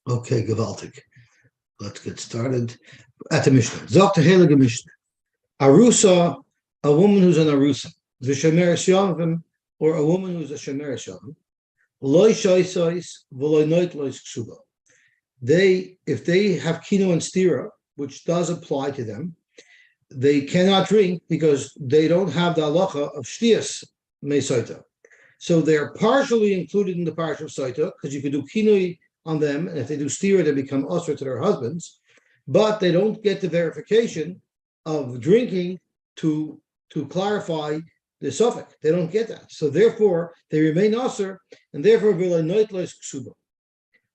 Okay, gewaltig. Let's get started at the Mishnah. Zok Heilige Mishnah. Arusa, a woman who's an Arusa. V'shemer Shavim, or a woman who's a Shemer Shavim. Loy Shaisais, v'loy Noit Lois Ksuba. If they have kino and stira, which does apply to them, they cannot drink because they don't have the halacha of shtias mesaita. So they're partially included in the parsha of saita because you could do kinoi on them, and if they do stira, they become usher to their husbands, but they don't get the verification of drinking to clarify the suffix. They don't get that. So therefore, they remain usher, and therefore,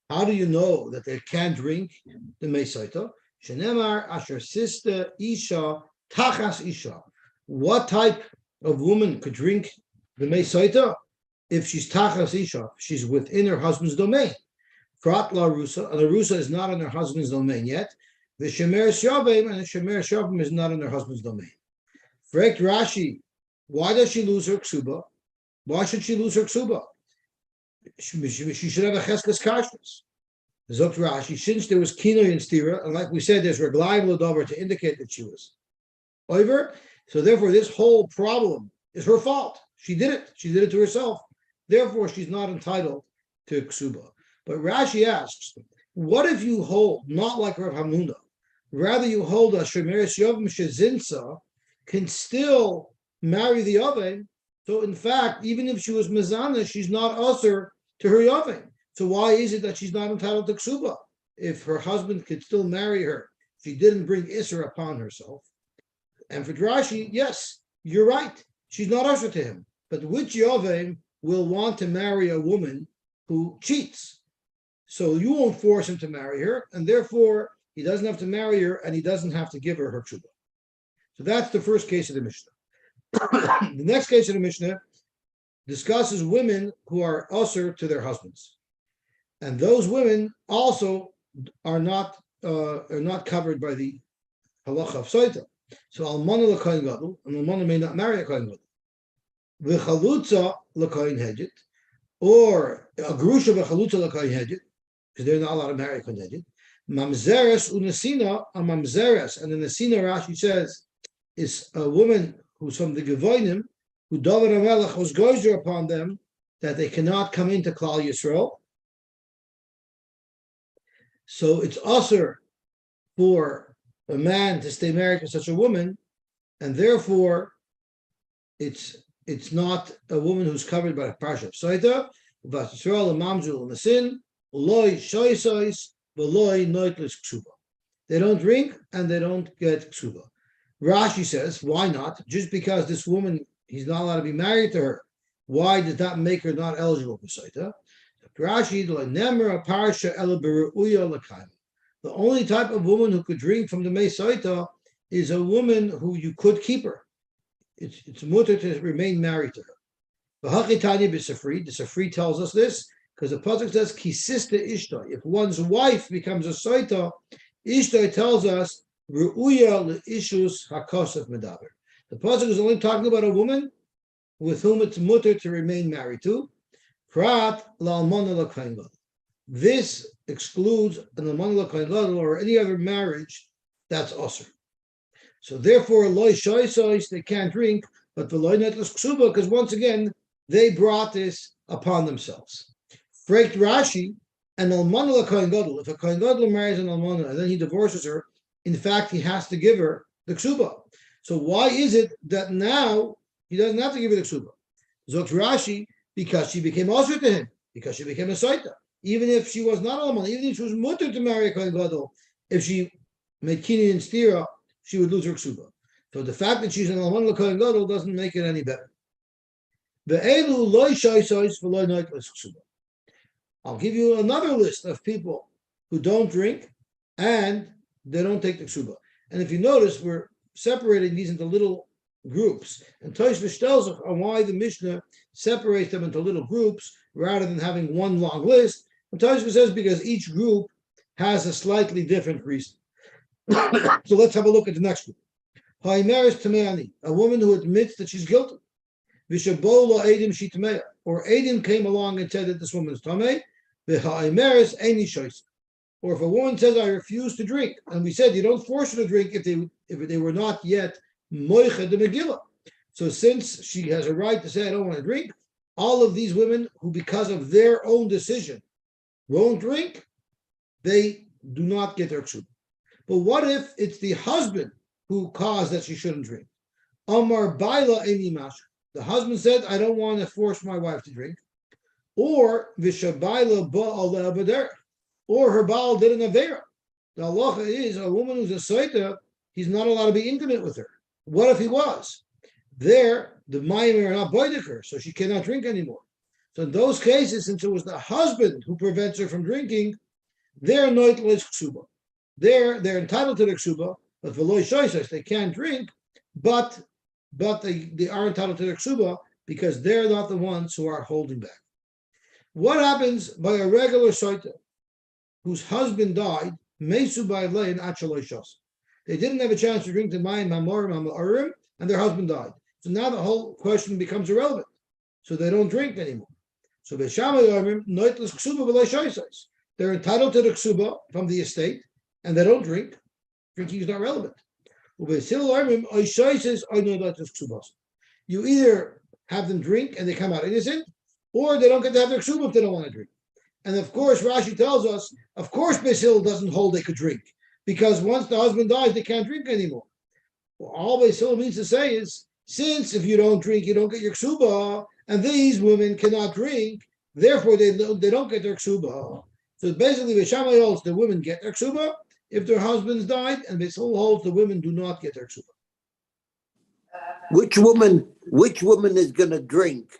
how do you know that they can't drink the mesaita? Shenemar asher sista isha tachas isha. What type of woman could drink the mesaita? If she's tachas isha, she's within her husband's domain. Frat la rusa, and the rusa is not in her husband's domain yet. The shemer shavim, and the shemer shavim is not in her husband's domain. Frekt Rashi, why does she lose her ksuba? Why should she lose her ksuba? She should have a cheskes kashrus. Zok Rashi, since there was kinoi and stira, and like we said, there's reglaim l'davar to indicate that she was over. So therefore, this whole problem is her fault. She did it. She did it to herself. Therefore, she's not entitled to ksuba. But Rashi asks, what if you hold, not like Rav Hamnuna, rather you hold a shemeres yovim shezinsa, can still marry the oven. So in fact, even if she was mezana, she's not usher to her yovim. So why is it that she's not entitled to ksuba? If her husband could still marry her, she didn't bring isser upon herself. And for Rashi, yes, you're right. She's not usher to him. But which yovim will want to marry a woman who cheats? So you won't force him to marry her, and therefore he doesn't have to marry her, and he doesn't have to give her her ksuba. So that's the first case of the Mishnah. The next case of the Mishnah discusses women who are usher to their husbands, and those women also are not covered by the halacha of soita. So almana l'kohen gadol, and almana may not marry a kohen gadol. V'chalutza l'kohen hedget, or a grusha v'chalutza l'kohen hedget, because they're not allowed to marry a kohen hedget. Mamzeres unesina a mamzeres, and the nesina Rashi says is a woman who's from the Gevonim, who David HaMelech was gozer upon them that they cannot come into Klal Yisrael. So it's usher for a man to stay married to such a woman, and therefore it's not a woman who's covered by the parsha of Saita, but Yisrael and Mamzul and the sin, Loi Shoisais, Loi Noitlis Ksuba. They don't drink and they don't get Ksuba. Rashi says, why not? Just because this woman, he's not allowed to be married to her, why does that make her not eligible for Saita? Rashi, the only type of woman who could drink from the Mei Saita is a woman who you could keep her. It's mutter to remain married to her. The Safri tells us this because the pasuk says kisista ishta. If one's wife becomes a Saita, ishta tells us ru'uya le'ishus hakosef medaber. The pasuk is only talking about a woman with whom it's mutter to remain married to. Prat la'almana l'kohen gadol. This excludes an almana l'kohen gadol or any other marriage that's usher. So therefore, loy shoysois, they can't drink, but the loy netlas ksuba, because once again they brought this upon themselves. Frekt Rashi, an almana l'kohen gadol. If a kohen gadol marries an almana and then he divorces her, in fact he has to give her the ksuba. So why is it that now he doesn't have to give her the ksuba? Zok Rashi, because she became usher to him, because she became a saita. Even if she was not almana, even if she was mutter to marry a kohen gadol, if she made kini and stira, she would lose her ksuba. So the fact that she's an almana l'kohen gadol doesn't make it any better. I'll give you another list of people who don't drink and they don't take the ksuba. And if you notice, we're separating these into little groups. And Tosfos tells us on why the Mishnah separates them into little groups rather than having one long list. And Tosfos says because each group has a slightly different reason. So let's have a look at the next group. Haimeres Tameani, a woman who admits that she's guilty. Vishabola Edim Shitameya, or Edim came along and said that this woman is Tameh. V'haimeres Eini Shois. or if a woman says, I refuse to drink, and we said you don't force her to drink if they were not yet moiched the Megillah. So since she has a right to say, I don't want to drink, all of these women who, because of their own decision, won't drink, they do not get their ksuba. But what if it's the husband who caused that she shouldn't drink? Amar Baila Emi Mash. The husband said, I don't want to force my wife to drink. Or Vishabaila Ba'ala Bader. Or her Baal did an Avera. The halacha is a woman who's a Sotah, he's not allowed to be intimate with her. What if he was? There, the Mayim are not boidiker, so she cannot drink anymore. So in those cases, since it was the husband who prevents her from drinking, they're noitlis ksuba. They're entitled to the ksuba, but veloy shoysos, they can't drink, but they are entitled to the ksuba because they're not the ones who are holding back. What happens by a regular Sotah whose husband died? Mesu by lein achaloy shos. They didn't have a chance to drink the mayim hamorim hamarim, and their husband died. So now the whole question becomes irrelevant. So they don't drink anymore. So Beishamay Yomim noitlis ksuba v'loy shoysos. They're entitled to the ksuba from the estate, and they don't drink. Drinking is not relevant. You either have them drink and they come out innocent, or they don't get to have their ksuba if they don't want to drink. And of course, Rashi tells us, of course, Beis doesn't hold they could drink, because once the husband dies, they can't drink anymore. Well, all Beis means to say is, since if you don't drink, you don't get your ksuba, and these women cannot drink, therefore they don't get their ksuba. So basically, Beis Shammai holds the women get their ksuba if their husbands died, and Beis Hillel holds the women do not get their ksuba. Which woman is going to drink?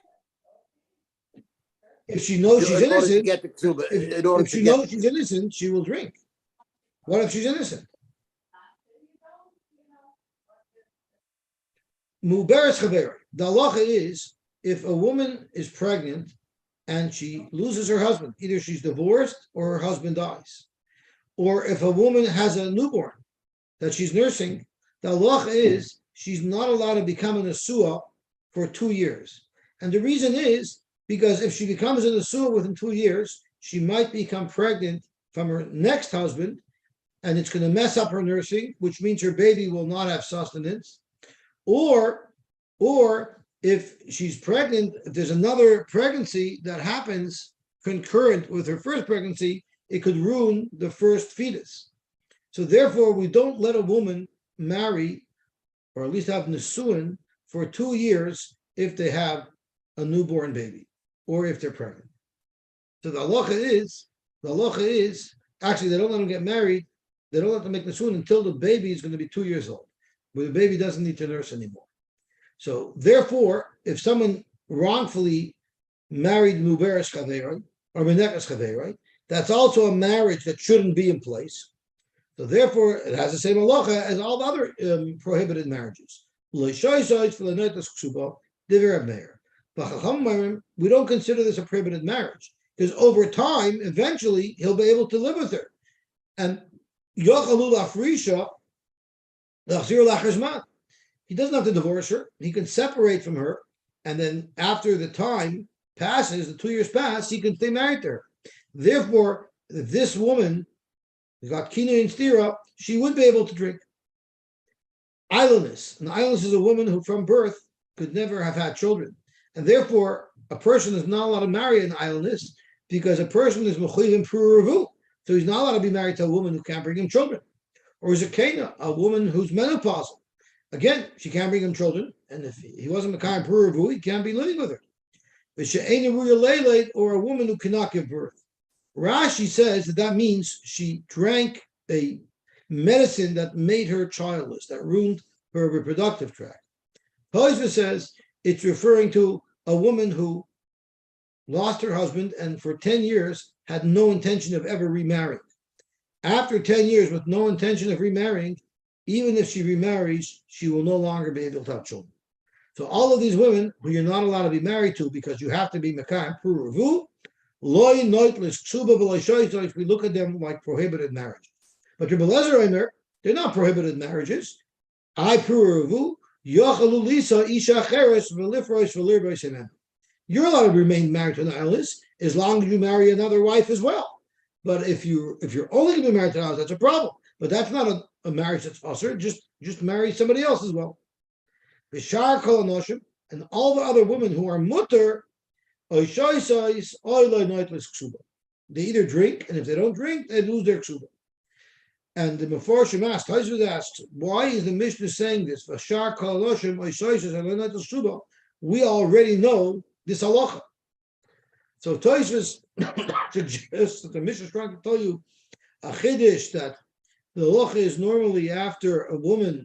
If she knows she's innocent, get the ksuba, if she knows she's innocent, she will drink. What if she's innocent? Muberes chaver. The halacha is if a woman is pregnant and she loses her husband, either she's divorced or her husband dies, or if a woman has a newborn that she's nursing, the halacha is she's not allowed to become an asua for 2 years. And the reason is because if she becomes an asua within 2 years, she might become pregnant from her next husband, and it's going to mess up her nursing, which means her baby will not have sustenance. Or if she's pregnant, if there's another pregnancy that happens concurrent with her first pregnancy, it could ruin the first fetus. So therefore, we don't let a woman marry, or at least have nisuin, for 2 years if they have a newborn baby, or if they're pregnant. So the halacha is, actually they don't let them get married, they don't let them make nisuin until the baby is going to be 2 years old, where the baby doesn't need to nurse anymore. So therefore, if someone wrongfully married muberes chaveroi or menekas chaveroi, that's also a marriage that shouldn't be in place. So therefore, it has the same halacha as all the other prohibited marriages. We don't consider this a prohibited marriage because over time, eventually, he'll be able to live with her. And he doesn't have to divorce her. He can separate from her. And then after the time passes, the 2 years pass, he can stay married to her. Therefore, if this woman got kina and stira, she would be able to drink. Idleness. An idleness is a woman who from birth could never have had children. And therefore, a person is not allowed to marry an idleness because a person is mechuyim pruruvu. So he's not allowed to be married to a woman who can't bring him children. Or is a kena, a woman who's menopausal. Again, she can't bring him children. And if he wasn't mekayim pruruvu, he can't be living with her. Or a woman who cannot give birth. Rashi says that means she drank a medicine that made her childless, that ruined her reproductive tract. Tosfos says it's referring to a woman who lost her husband and for 10 years had no intention of ever remarrying. After 10 years with no intention of remarrying, even if she remarries, she will no longer be able to have children. So all of these women who you're not allowed to be married to because you have to be mekayim pruruvu, loy noitlis ksuba v'loy shoysos, we look at them like prohibited marriages. But Rebbe Lezer Omer, they're not prohibited marriages. I pruruvu yochalu lisa isha cheres v'lifrois v'lirbois amen. You're allowed to remain married to an idleness as long as you marry another wife as well. But if you're only going to be married to the house, that's a problem. But that's not a marriage that's usher. Just marry somebody else as well. Bishar kol anoshim, and all the other women who are mutter, they either drink, and if they don't drink, they lose their ksuba. And the Meforshim asked, asks, why is the Mishnah saying this? We already know this halacha. So Tosfos suggests that the Mishnah is trying to tell you a chiddush that the halacha is normally after a woman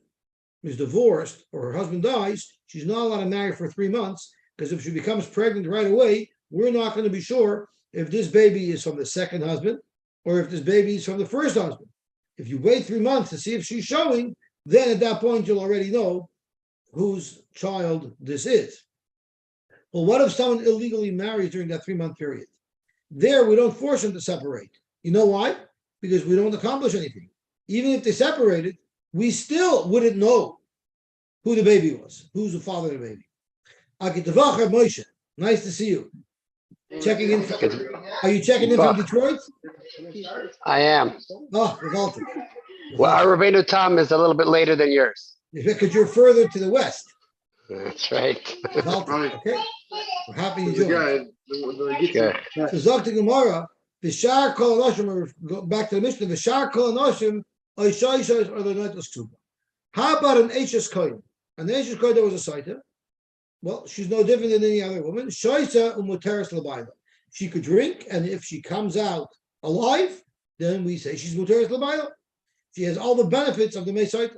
is divorced or her husband dies, she's not allowed to marry for 3 months, because if she becomes pregnant right away, we're not going to be sure if this baby is from the second husband or if this baby is from the first husband. If you wait 3 months to see if she's showing, then at that point you'll already know whose child this is. Well, what if someone illegally marries during that 3-month period? There, we don't force them to separate. You know why? Because we don't accomplish anything. Even if they separated, we still wouldn't know who the baby was, who's the father of the baby. Akitavach Moshe, nice to see you. Checking in. Are you checking in from Detroit? I am. Oh, revolted. Well, our Rabbeinu Tam is a little bit later than yours. Because you're further to the west. That's right. Revolted. Okay. We're happy you joined. Good. So Zok to Gemara, Vishar Kol Anoshim, go back to the Mishnah, Vishar Kol Anoshim, Oishoishos or the Noitos Ksuba. How about an Eishes Kohen? An Eishes Kohen that was a Saita. Well, she's no different than any other woman. Shoisa umuteres labayla. She could drink, and if she comes out alive, then we say she's muteres labayla. She has all the benefits of the Mesaita.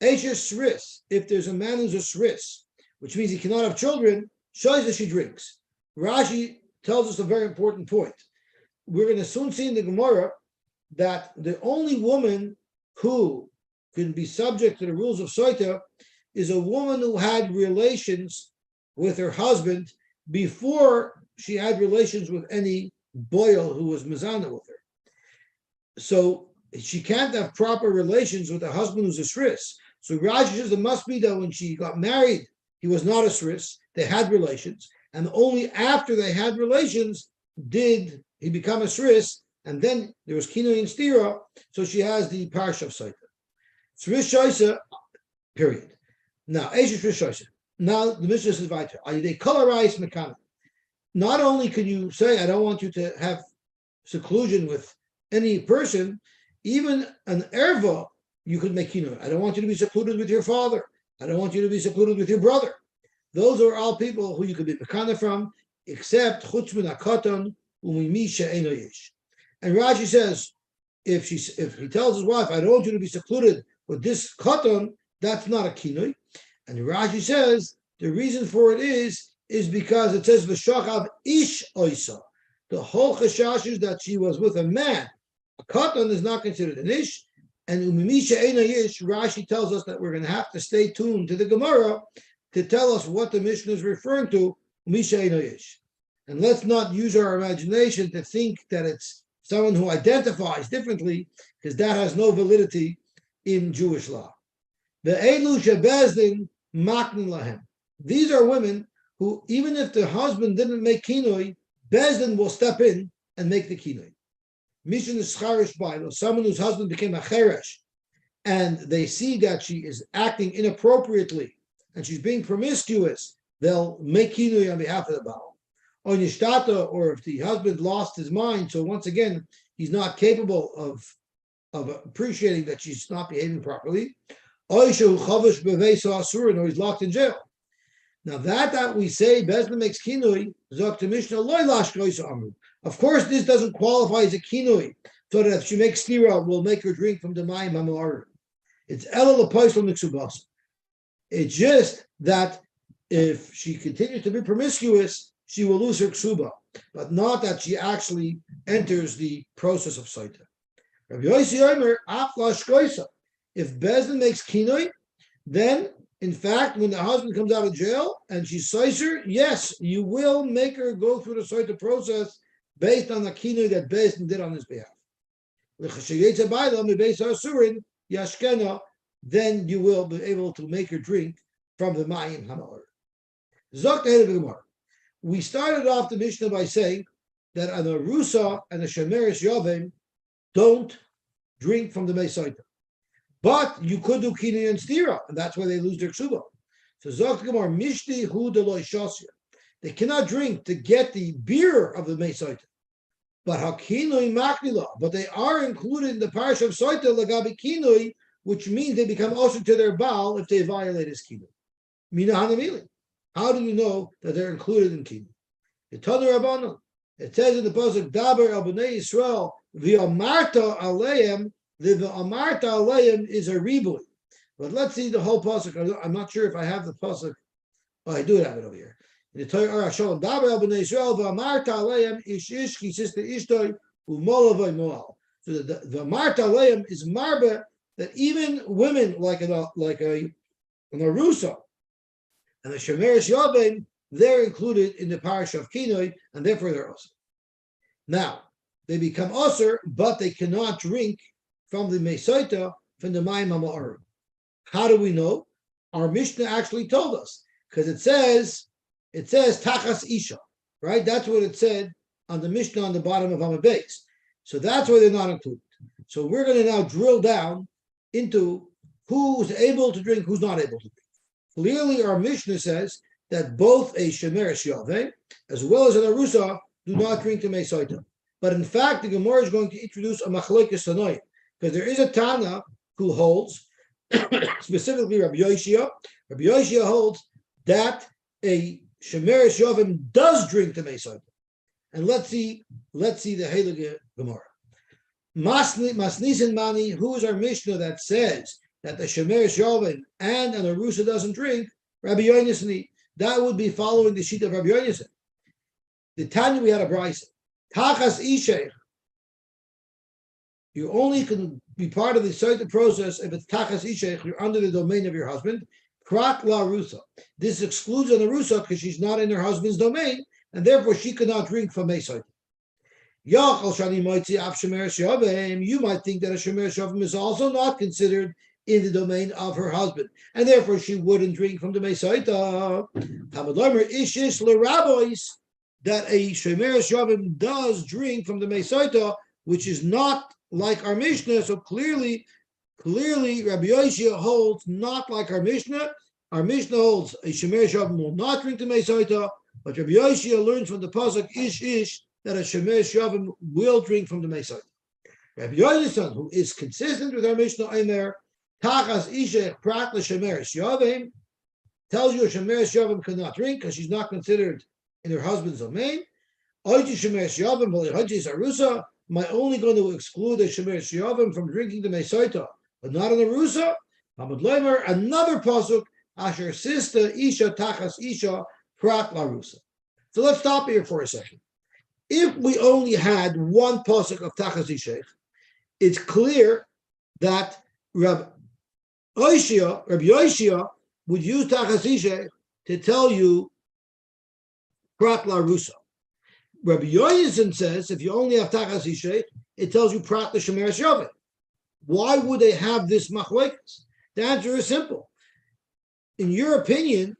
Eishes Sris, if there's a man who's a Sris, which means he cannot have children, Shoisa she drinks. Rashi tells us a very important point. We're going to soon see in the Gemara that the only woman who can be subject to the rules of Soita is a woman who had relations with her husband before she had relations with any boil who was mezana with her. So she can't have proper relations with a husband who's a shris. So Rashi says it must be that when she got married, he was not a shris, they had relations, and only after they had relations did he become a shris, and then there was kinui and stira, so she has the parsha of Saita. Shris shaisa, period. Now, now the Mishnah says weiter. They colorize mekana. Not only can you say, I don't want you to have seclusion with any person, even an erva, you could make kinui. I don't want you to be secluded with your father. I don't want you to be secluded with your brother. Those are all people who you could be mekana from, except chutz min hakatan u'mimisha eno yesh. And Rashi says, if he tells his wife, I don't want you to be secluded with this katan, that's not a kinui. And Rashi says the reason for it is because it says v'shachav ish oisa. The whole chashash is that she was with a man. A katan is not considered an ish. And umimisha eina ish, Rashi tells us that we're going to have to stay tuned to the Gemara to tell us what the Mishnah is referring to, umisha eina ish. And let's not use our imagination to think that it's someone who identifies differently, because that has no validity in Jewish law. The Elu Shebezdin Maknin Lahem. These are women who, even if the husband didn't make kinoi, Bezdin will step in and make the kinoi. Mishin is charish Bible, someone whose husband became a cheresh, and they see that she is acting inappropriately and she's being promiscuous, they'll make kinoi on behalf of the Baal. Or nishtata, or if the husband lost his mind, so once again he's not capable of appreciating that she's not behaving properly. Or he's locked in jail. Now that we say Bezdin makes kinui, of course this doesn't qualify as a kinui, so that if she makes stira, we'll make her drink from the mayim hamarim. It's elul apoisel miksubas. It's just that if she continues to be promiscuous, she will lose her ksuba, but not that she actually enters the process of saita. Rabbi Yosy Omer, if Bezdin makes kinoi, then in fact, when the husband comes out of jail and she's soiser, yes, you will make her go through the saita process based on the kinoi that Bezdin did on his behalf. Then you will be able to make her drink from the mayim hamor. We started off the Mishnah by saying that an Arusa and a Shemeres Yovim don't drink from the Mesaita. But you could do Kinui and Stira, and that's why they lose their ksuba. So Zok Gemara, Mishti Hu Deloy Shasya. They cannot drink to get the beer of the Mesaita. But Hakinui Maknila, but they are included in the parish of Soita Lagabi Kinui, which means they become also to their Baal if they violate his Kinui. Mina Hanamili. How do you know that they're included in Kinui? It says in the pasuk Daber al Bnei Yisrael v'amarta aleim. The v'amarta aleim is a ribui. But let's see the whole pasuk. I'm not sure if I have the pasuk. Oh, I do have it over here. In the Torah, Daber al Bnei Yisrael v'amarta aleim ish ki sister ishtoi u'molavay moal. So the v'amarta aleim is marba that even women like an arusa and the shemeres yavim, they're included in the parish of Kinoi, and therefore they're osir. Now, they become osir, but they cannot drink from the Mesaita, from the Mayim HaMa'arim. How do we know? Our Mishnah actually told us, because it says Tachas Isha, right? That's what it said on the Mishnah on the bottom of Hamad Beis. So that's why they're not included. So we're going to now drill down into who's able to drink, who's not able to drink. Clearly, our Mishnah says that both a Shemeres Yaveh as well as an Arusa do not drink the Mesaita. But in fact, the Gemara is going to introduce a Machlokes Tanoim, because there is a Tana who holds, specifically Rabbi Yoshia. Rabbi Yoshia holds that a Shemeres Yavim does drink the Mesaita. And let's see the Heilige Gemara. Masnisin Mani, who is our Mishnah that says that the Shemeres Yavim and an Arusa doesn't drink? Rabbi Yonisani. That would be following the sheet of Rabbi Yonasan. The Tanya, we had a brisa. Tachas Isheich. You only can be part of the Soita process if it's Tachas Isheich, you're under the domain of your husband. Krat la Rusa. This excludes an Arusa because she's not in her husband's domain, and therefore she cannot drink from a Soita. Yachal Shani Moitzi Av Shemeres Yavim. You might think that a Shemeres Yavim is also not considered in the domain of her husband, and therefore she wouldn't drink from the Mesaita. Hamadlamer Ishish LeRabbois, that a Shemeres Yavim does drink from the Mesaita, which is not like our Mishnah. So clearly Rabbi Yoshia holds not like our Mishnah. Our Mishnah holds a Shemeres Yavim will not drink the Mesaita, but Rabbi Yoshia learns from the pasuk Ish that a Shemeres Yavim will drink from the Mesaita. Rabbi Yonasan, who is consistent with our Mishnah, Eimer, Tachas Ishech Prat LeShemeres Yavim, tells you a Shemeres Yavim cannot drink because she's not considered in her husband's domain. Oiti Shemeres Yavim, V'lehaji Arusa, am I only going to exclude a Shemeres Yavim from drinking the Mesaita, but not an Arusa? Hamad Leimer, another pasuk, Asher Sista Isha Tachas Isha Prat LaRusa. So let's stop here for a second. If we only had one pasuk of Tachas Ishech, it's clear that Rabbi Yoshia would use Tachas Ishech to tell you Prat LaRusa. Rabbi Yonasan says if you only have Tachas Ishech, it tells you Prat LeShemeres Yavim. Why would they have this machlokes? The answer is simple. In your opinion,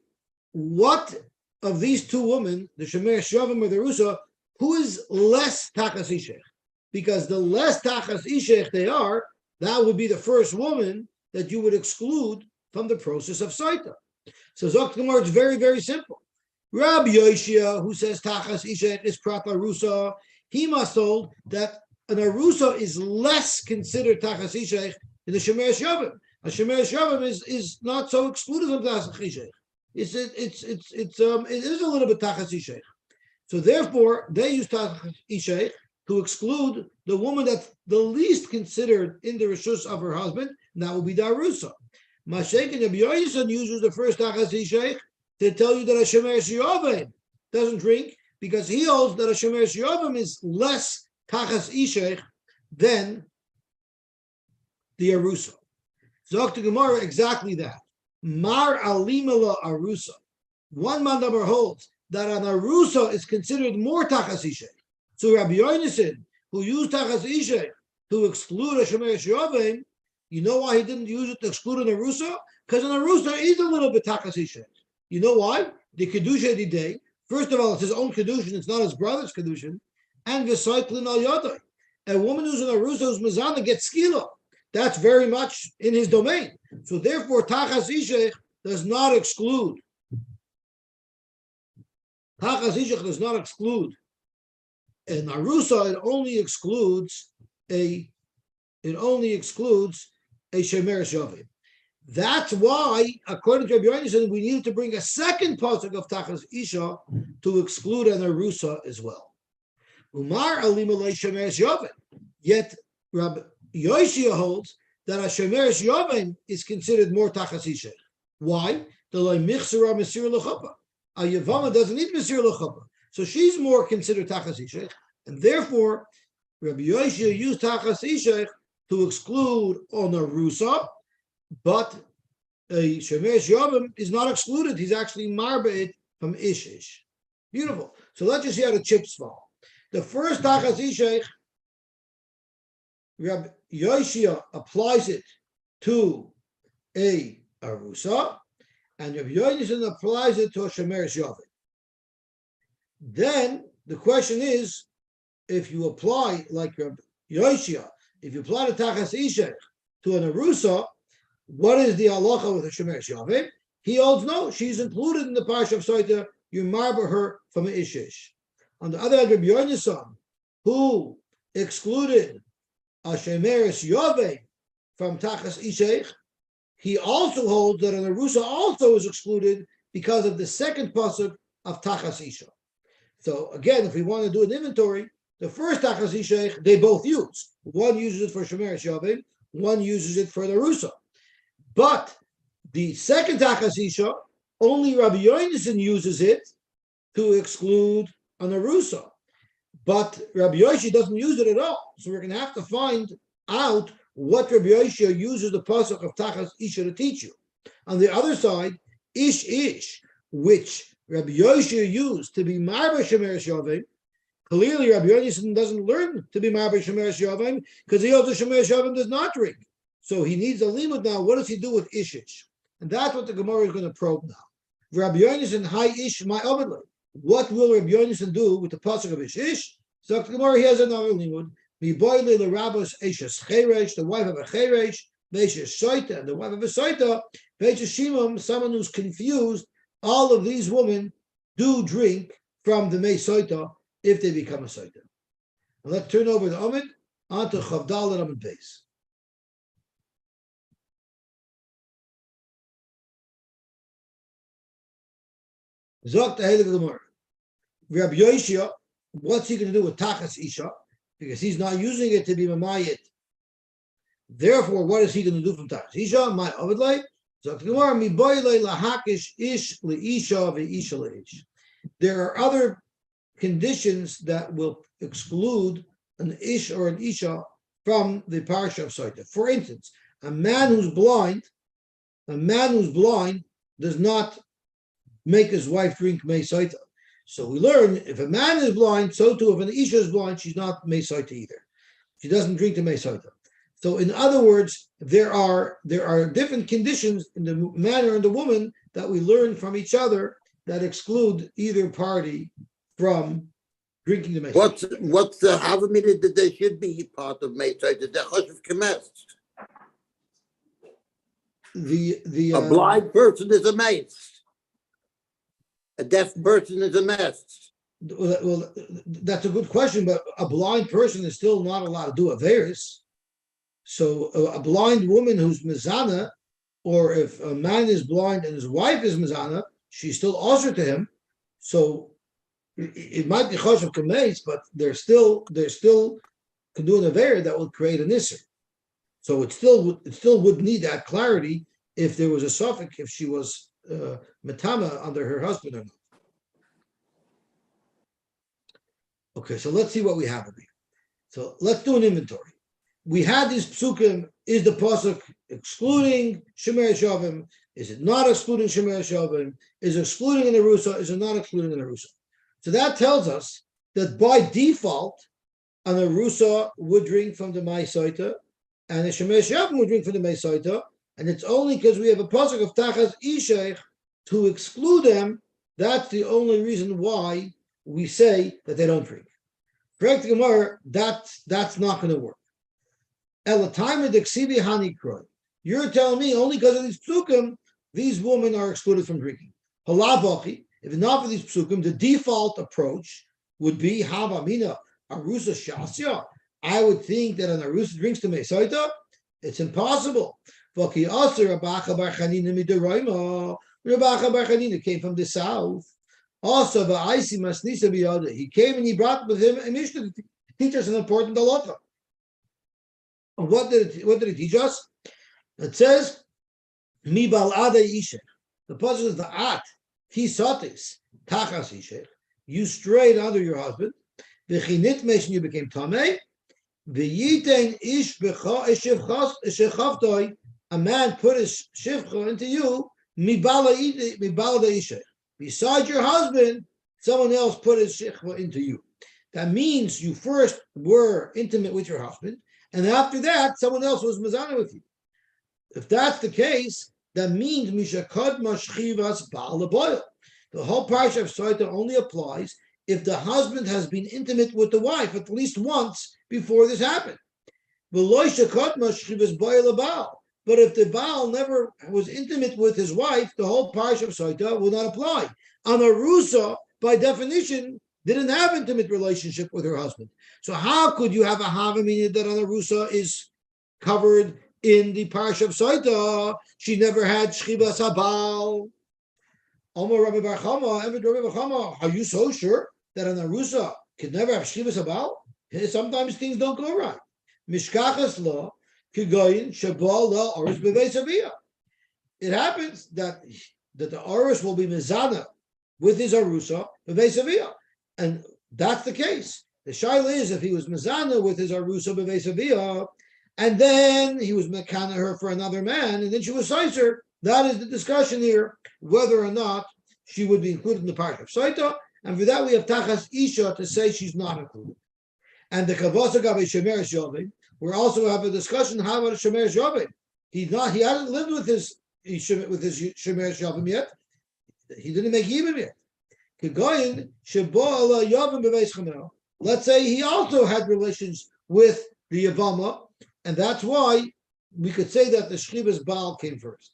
what of these two women, the Shemeres Yavim or the Rusa, who is less Tachas Ishech? Because the less Tachas Ishech they are, that would be the first woman that you would exclude from the process of Saita. So Zok Gemara, it's very, very simple. Rabbi Yoshia, who says Tachas Ishech is Prat LaRusa, he must hold that an Arusa is less considered Tachas Ishech than the Shemeres Yavim. A Shemeres Yavim is not so excluded from Tachas Ishech. It is a little bit Tachas Ishech. So therefore, they use Tachas Ishech to exclude the woman that's the least considered in the reshus of her husband, and that will be the Arusa. Mashek and Rabbi Yonasan uses the first Tachas Ishech to tell you that a Shemeres Yavim doesn't drink, because he holds that a Shemeres Yavim is less Tachas Ishech than the Arusa. Zok to Gemara, exactly that. Mar Alimala Arusa. One man number holds that an Arusa is considered more Tachas Ishech. So Rabbi Yonasan, who used Tachas Ishech to exclude a Shemeres Yavim, you know why he didn't use it to exclude an Arusa? Because an Arusa is a little bit Tachas Ishech. You know why? The Kedusha Didei. First of all, it's his own Kedushin, it's not his brother's Kedushin. and v'soiklin al yodai. A woman who's an arusa who's mezana gets skila. That's very much in his domain. So therefore, tachas ishech does not exclude. Tachas ishech does not exclude an arusa. It only excludes a shemeres yavim. That's why, according to Rabbi Yonasan, we needed to bring a second pasuk of tachas isha to exclude an arusa as well. Umar alimalei shemeres yavim. Yet Rabbi Yosy holds that a shemeres yavim is considered more tachas isha. Why? The loy michsera mesir lechuppah. A yavama doesn't need mesir lechuppah, so she's more considered tachas isha, and therefore Rabbi Yosy used tachas isha to exclude on a rusa, but a shemeres yavim is not excluded. He's actually marbeit from ish. Beautiful. So let's just see how the chips fall. The first tachas isha, Rabbi Yosy applies it to a arusa, and Rabbi Yonasan applies it to a shemeres yavim. Then the question is, if you apply like Rabbi Yosy, if you apply the tachas isha to an arusa, what is the halacha with a shemeres yavim? He holds no, she's included in the parsha of Sotah. You marba her from an ish. On the other hand, Rabbi Yonasan, who excluded a shemeres yavim from tachas isha, he also holds that an arusa also is excluded because of the second pasuk of tachas isha. So again, if we want to do an inventory, the first tachas isha they both use. One uses it for shemeres yavim, one uses it for the arusa. But the second tachas isha, only Rabbi Yonasan uses it to exclude an arusa. But Rabbi Yosy doesn't use it at all. So we're going to have to find out what Rabbi Yosy uses the pasuk of tachas isha to teach you. On the other side, ish, which Rabbi Yosy used to be marba shemeres yavim, clearly Rabbi Yonasan doesn't learn to be marba shemeres yavim because he also shemeres yavim does not drink. So he needs a limud now. What does he do with ish? And that's what the Gemara is going to probe now. Rabbi Yonasan, hi ish, my ovidlay. What will Rabbi Yonasan do with the pasuk of ish? So the Gemara, he has another limud. The wife of a cheresh, Sotah, and the wife of a Sotah, Shimon, someone who's confused. All of these women do drink from the Mei Sotah if they become a Sotah. And let's turn over the Amid onto Chavdal and Amid Beis. Zok the Heilige Gemara. Rabbi Yosy, what's he going to do with tachas isha? Because he's not using it to be mamayit. Therefore, what is he going to do from tachas isha? My ovidlay. Zok the Gemara. Mi boilei lahakish ish leisha veisha leish. There are other conditions that will exclude an ish or an isha from the parsha of Sotah. For instance, a man who's blind does not make his wife drink Mei Sotah. So we learn if a man is blind, so too if an isha is blind, she's not Mei Sotah either. She doesn't drink the Mei Sotah. So in other words, there are different conditions in the man or in the woman that we learn from each other that exclude either party from drinking the Mei Sotah. What's the havamina that there should be part of Mei Sotah? The choshev kemes. A blind person is a mace. A deaf person is a mess. Well, that's a good question, but a blind person is still not allowed to do averis. So a blind woman who's mezana, or if a man is blind and his wife is mezana, she's still usher to him. So it might be choshev kameis, but they're still can do an aver that would create an isser. So it still would need that clarity if there was a suffix, if she was metama under her husband or not. Okay, so let's see what we have here. So let's do an inventory. We had these psukim. Is the pasuk excluding shemeres yavim? Is it not excluding shemeres yavim? Is it excluding an arusa? Is it not excluding an arusa? So that tells us that by default, an arusa would drink from the Mei Sotah, and a shemeres yavim would drink from the Mei Sotah. And it's only because we have a pasuk of tachas isha to exclude them. That's the only reason why we say that they don't drink. Correct Gemara, that's not going to work. You're telling me only because of these psukim, these women are excluded from drinking. If not for these psukim, the default approach would be Havamina Arusa Shasya. I would think that an Arusa drinks the Mesaita. It's impossible. Rabacha Bar Chanina came from the south. Also, he came and he brought with him a Mishnah to teach us an important halacha. What did he teach us? It says, Mi bal isha. The pasuk is the at, he sotis, tachas isha. You strayed under your husband. V'chinit mesh, you became tamei. V'yitein ish shechavtoi. A man put his shivcha into you. Mi bal isha. Besides your husband, someone else put his shivcha into you. That means you first were intimate with your husband, and after that, someone else was mezana with you. If that's the case, that means mishakad mashchivas ba'al boil. The whole parsha of Sotah only applies if the husband has been intimate with the wife at least once before this happened. But if the Baal never was intimate with his wife, the whole parsha of Sotah will not apply. An Arusa, by definition, didn't have intimate relationship with her husband. So how could you have a Havamina that an Arusa is covered in the parsha of Sotah? She never had Shchivas Habal. Omar Rabbi Bar Chama, are you so sure that an Arusa could never have Shchivas Habal? Sometimes things don't go right. Mishkachas la kigoyin shabal la oris beveis aviyah. It happens that the oris will be mezana with his Arusa beveis aviyah. And that's the case. The shaila is if he was mezana with his Arusa beveis aviyah, and then he was mekana her for another man, and then she was sicer. That is the discussion here, whether or not she would be included in the parsha of Sotah. And for that we have tachas isha to say she's not included. And the kavasa gabe shemeres yovim, we also have a discussion how about a shemeres yovim. He hadn't lived with his shemeres yovim yet. He didn't make yibim yet. Let's say he also had relations with the Yavama, and that's why we could say that the Shchivas Baal came first.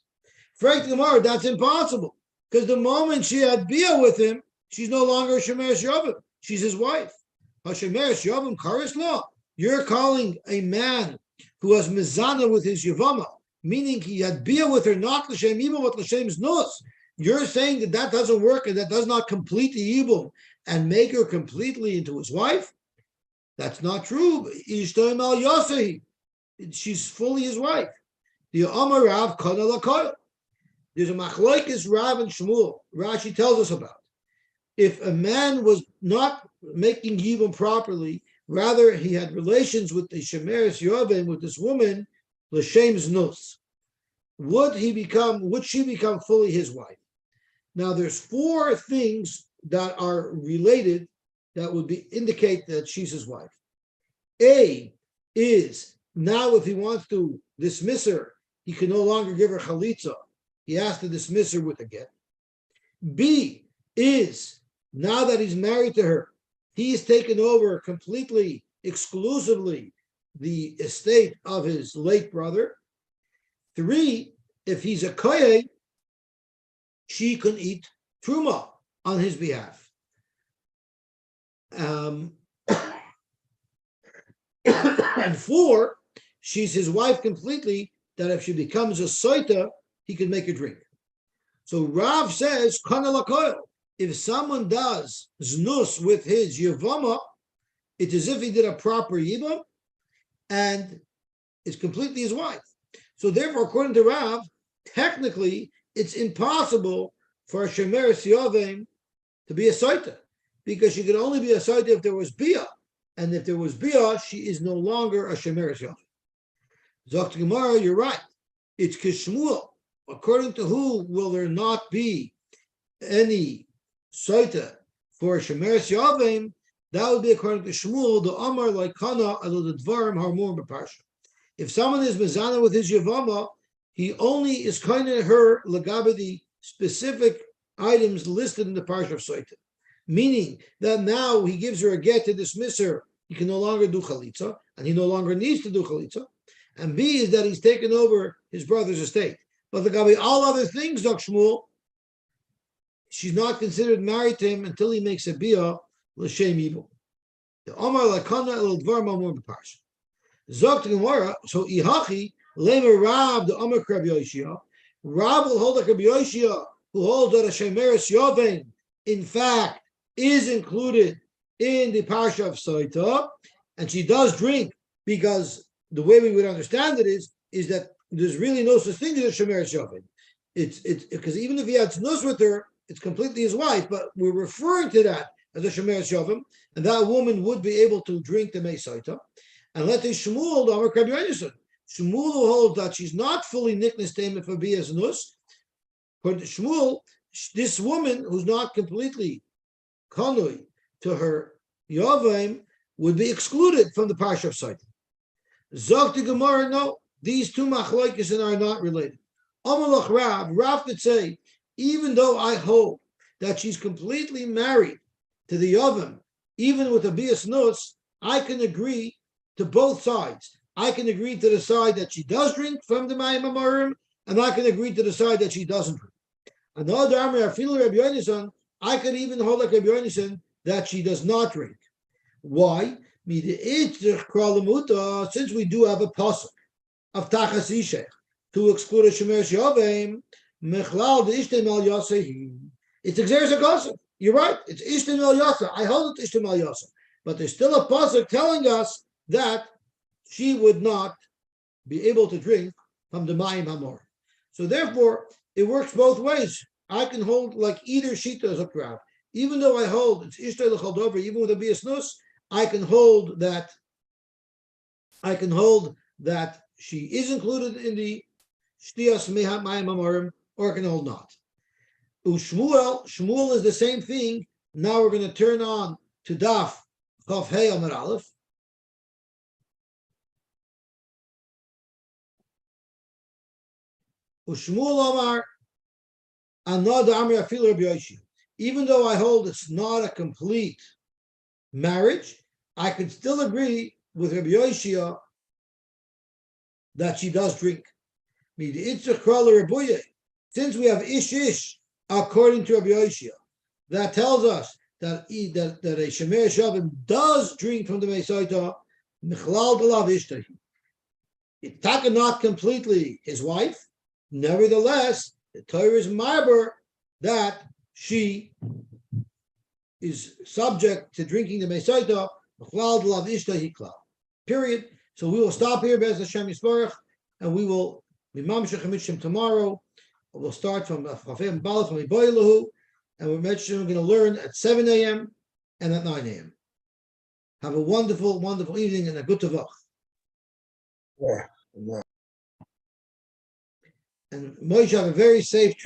Frank Gemara, that's impossible, because the moment she had Bia with him, she's no longer a Shemeres Yavim. She's his wife. A Shemeres Yavim Karis law. You're calling a man who has Mizana with his Yavama, meaning he had Bia with her, not L'Shem Ibum, but L'Shem's Nus. You're saying that doesn't work and that does not complete the Ibum and make her completely into his wife? That's not true. Ishtoim al Yosy. She's fully his wife. The Amar Rav Kana Lakoil. There's a machlokes Rav and Shmuel. Rashi tells us about. If a man was not making yibum properly, rather he had relations with the shemeres yovim, with this woman, l'shem's nus, would she become fully his wife? Now there's four things that are related that would indicate that she's his wife. A is now if he wants to dismiss her, he can no longer give her chalitza. He has to dismiss her with a get. B is now that he's married to her, he's taken over completely, exclusively the estate of his late brother. 3, if he's a kohen, she can eat truma on his behalf. And 4, she's his wife completely, that if she becomes a soita, he can make a drink. So Rav says, kana lakoil, if someone does znus with his yavama, it's as if he did a proper yibam, and it's completely his wife. So therefore, according to Rav, technically, it's impossible for a shemeres yovim to be a soita, because she could only be a soita if there was bia, and if there was bia, she is no longer a shemeres yovim. Zok Gemara, you're right. It's kishmuel. According to who will there not be any soita for a shemeres yovim? That would be according to Shmuel, the Amar like Kana alo the Dvarim harmur b'parsha. If someone is mezana with his yavama, he only is kind of her legabe the specific items listed in the parsha of Sotah. Meaning that now he gives her a get to dismiss her he can no longer do chalitza, and he no longer needs to do chalitza. And B is that he's taken over his brother's estate. But the Gabi, all other things, Dr. Shmuel, she's not considered married to him until he makes a bia l'shem evil. The Omar lakana el dvar mamur b'parsha. Zok to Gemara. So ihachi lemer Rab the Omar Rabbi Yoshia. Rab will hold like Rabbi Yoshia, who holds that a shemeres yovein, in fact, is included in the parsha of Sotah, and she does drink, because the way we would understand it is that there's really no such thing as a shemeres yovein. It's because even if he had snus with her, it's completely his wife, but we're referring to that as a shemeres yovein, and that woman would be able to drink the mei Sotah. And let the Shmuel, the Amar Rabbi Yonasan, Shmuel holds that she's not fully niknas tamed for bias nus. For Shmuel, this woman who's not completely kanui to her Yavaim would be excluded from the parsha of Sotah. Zok the Gemara, no, these two machlokes are not related. Amalach Rav could say, even though I hold that she's completely married to the Yavam, even with a bias nus, I can agree to both sides. I can agree to the side that she does drink from the Mayim Amorim, and I can agree to the side that she doesn't drink. Another Amr, I feel Rabbi Yonasan, I could even hold like Rabbi Yonasan that she does not drink. Why? Since we do have a pasuk of Tachas Ishech to exclude a Shemeres Yoveim, Mechlal the Ishtem El Yasehi. It's Exeris HaKosov. You're right. It's Ishtem El Yasa. I hold it Ishtem El Yasa. But there's still a pasuk telling us that she would not be able to drink from the Mayim Hamor. So therefore, it works both ways. I can hold like either Shita as a crowd. Even though I hold it's Ishtay L'Chaldover, even with a Bias Nus, I can hold that she is included in the Shtiyas Mayim Hamorim, or I can hold not. Shmuel is the same thing. Now we're going to turn on to Daf Chav Hey Amar Aleph. Ushmuel Amar Another Amar Afil Rabbi Yoshia. Even though I hold it's not a complete marriage, I can still agree with Rabbi Yoshia that she does drink. Since we have ish according to Rabbi Yoshia, that tells us that a Shemeres Yovein does drink from the Mei Sotah, Michlal Dalav Ishtay. It's not completely his wife. Nevertheless, the Torah is marber that she is subject to drinking the Mei Sotah, Michlal Dalav Ishtay Hiklal. Period. So we will stop here, Be'ez Hashem Yisborach, and we will be Mamshech Hamishim tomorrow. We'll start from Chafim Balaf from Iboilahu, and we're going to learn at 7 a.m. and at 9 a.m. Have a wonderful, wonderful evening and a good tavach. Yeah. And Moshe, have a very safe trip.